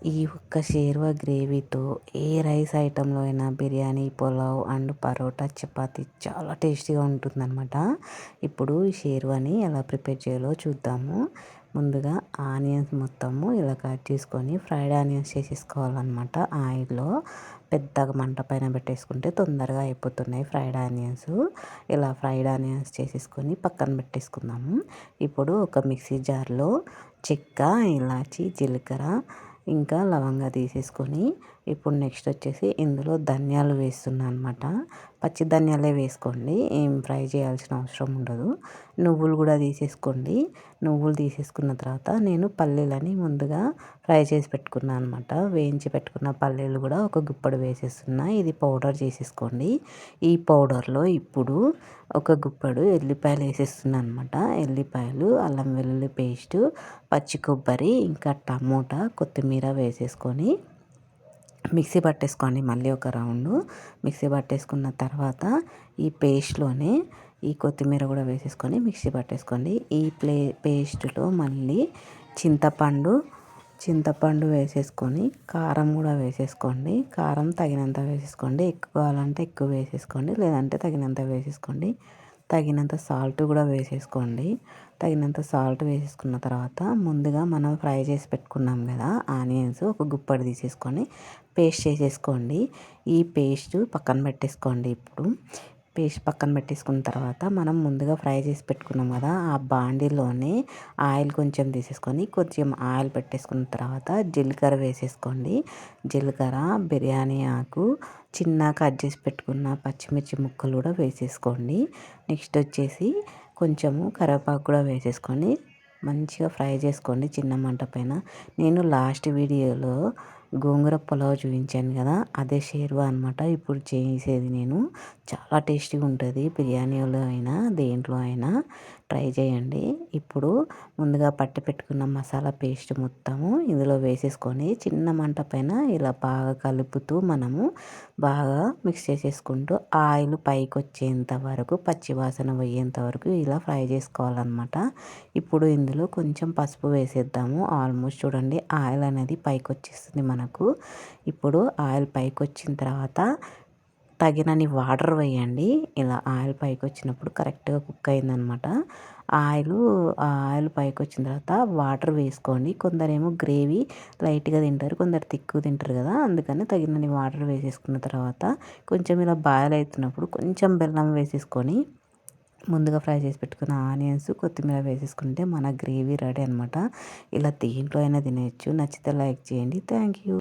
ఈ ఒక్క షేర్వా గ్రేవీతో ఏ రైస్ ఐటెంలో అయినా బిర్యానీ, పులావ్ అండ్ పరోటా, చపాతీ చాలా టేస్టీగా ఉంటుందన్నమాట. ఇప్పుడు ఈ షేర్వాని ఎలా ప్రిపేర్ చేయాలో చూద్దాము. ముందుగా ఆనియన్స్ మొత్తము ఇలా కట్ చేసుకొని ఫ్రైడ్ ఆనియన్స్ చేసేసుకోవాలన్నమాట. ఆయిల్లో పెద్దగా మంట పైన పెట్టేసుకుంటే తొందరగా అయిపోతున్నాయి ఫ్రైడ్ ఆనియన్స్. ఇలా ఫ్రైడ్ ఆనియన్స్ చేసేసుకొని పక్కన పెట్టేసుకుందాము. ఇప్పుడు ఒక మిక్సీ జార్లో చెక్క, ఇలాచి, జీలకర్ర ఇంకా లవంగా తీసేసుకొని ఇప్పుడు నెక్స్ట్ వచ్చేసి ఇందులో ధనియాలు వేస్తున్నాను అనమాట. పచ్చి ధనియాలే వేసుకోండి, ఏం ఫ్రై చేయాల్సిన అవసరం ఉండదు. నువ్వులు కూడా తీసేసుకోండి. నువ్వులు తీసేసుకున్న తర్వాత నేను పల్లీలని ముందుగా ఫ్రై చేసి పెట్టుకున్నాను అనమాట. వేయించి పెట్టుకున్న పల్లీలు కూడా ఒక గుప్పడు వేసేస్తున్నా. ఇది పౌడర్ చేసేసుకోండి. ఈ పౌడర్లో ఇప్పుడు ఒక గుప్పడు ఎల్లిపాయలు వేసేస్తున్నాను అనమాట. ఎల్లిపాయలు, అల్లం వెల్లుల్లి పేస్టు, పచ్చి కొబ్బరి ఇంకా టమోటా, కొత్తిమీర వేసేసుకొని మిక్సీ పట్టేసుకోండి. మళ్ళీ ఒక రౌండు మిక్సీ పట్టేసుకున్న తర్వాత ఈ పేస్ట్లోనే ఈ కొత్తిమీర కూడా వేసేసుకొని మిక్సీ పట్టేసుకోండి. ఈ పేస్ట్లో మళ్ళీ చింతపండు వేసేసుకొని కారం కూడా వేసేసుకోండి. కారం తగినంత వేసేసుకోండి. ఎక్కువ కావాలంటే ఎక్కువ వేసేసుకోండి, లేదంటే తగినంత వేసేసుకోండి. తగినంత సాల్ట్ కూడా వేసేసుకోండి. తగినంత సాల్ట్ వేసేసుకున్న తర్వాత ముందుగా మనం ఫ్రై చేసి పెట్టుకున్నాం కదా ఆనియన్స్, ఒక గుప్పడి తీసేసుకొని పేస్ట్ చేసేసుకోండి. ఈ పేస్ట్ పక్కన పెట్టేసుకోండి. ఇప్పుడు పేస్ట్ పక్కన పెట్టేసుకున్న తర్వాత మనం ముందుగా ఫ్రై చేసి పెట్టుకున్నాం కదా ఆ బాండీలోనే ఆయిల్ కొంచెం తీసేసుకొని కొంచెం ఆయిల్ పెట్టేసుకున్న తర్వాత జీలకర్ర వేసేసుకోండి. జీలకర్ర, బిర్యానీ ఆకు, చిన్న కట్ చేసి పెట్టుకున్న పచ్చిమిర్చి ముక్కలు కూడా వేసేసుకోండి. నెక్స్ట్ వచ్చేసి కొంచెము కరివేపాకు కూడా వేసేసుకొని మంచిగా ఫ్రై చేసుకోండి చిన్న మంట పైన. నేను లాస్ట్ వీడియోలో గోంగూర పులావ్ చూపించాను కదా, అదే షేర్వా అనమాట ఇప్పుడు చేసేది నేను. చాలా టేస్టీగా ఉంటుంది. బిర్యానీలో అయినా దేంట్లో అయినా ట్రై చేయండి. ఇప్పుడు ముందుగా పట్టి పెట్టుకున్న మసాలా పేస్ట్ మొత్తము ఇందులో వేసేసుకొని చిన్న మంట పైన ఇలా బాగా కలుపుతూ మనము బాగా మిక్స్ చేసేసుకుంటూ ఆయిల్ పైకి వచ్చేంత వరకు, పచ్చివాసన పోయేంత వరకు ఇలా ఫ్రై చేసుకోవాలన్నమాట. ఇప్పుడు ఇందులో కొంచెం పసుపు వేసేద్దాము. ఆల్మోస్ట్ చూడండి ఆయిల్ అనేది పైకి వచ్చేస్తుంది మనకు. ఇప్పుడు ఆయిల్ పైకి వచ్చిన తర్వాత తగినన్ని వాటర్ వేయండి. ఇలా ఆయిల్ పైకి వచ్చినప్పుడు కరెక్ట్గా కుక్ అయిందనమాట. ఆయిల్ పైకి వచ్చిన తర్వాత వాటర్ వేసుకోండి. కొందరేమో గ్రేవీ లైట్గా తింటారు, కొందరు తిక్కువ తింటారు కదా, అందుకని తగినన్ని వాటర్ వేసేసుకున్న తర్వాత కొంచెం ఇలా బాయిల్ అవుతున్నప్పుడు కొంచెం బెల్లం వేసేసుకొని ముందుగా ఫ్రై చేసి పెట్టుకున్న ఆనియన్స్, కొత్తిమీర వేసేసుకుంటే మన గ్రేవీ రెడీ అనమాట. ఇలా దేంట్లో అయినా తినేయచ్చు. నచ్చితే లైక్ చేయండి. Thank you.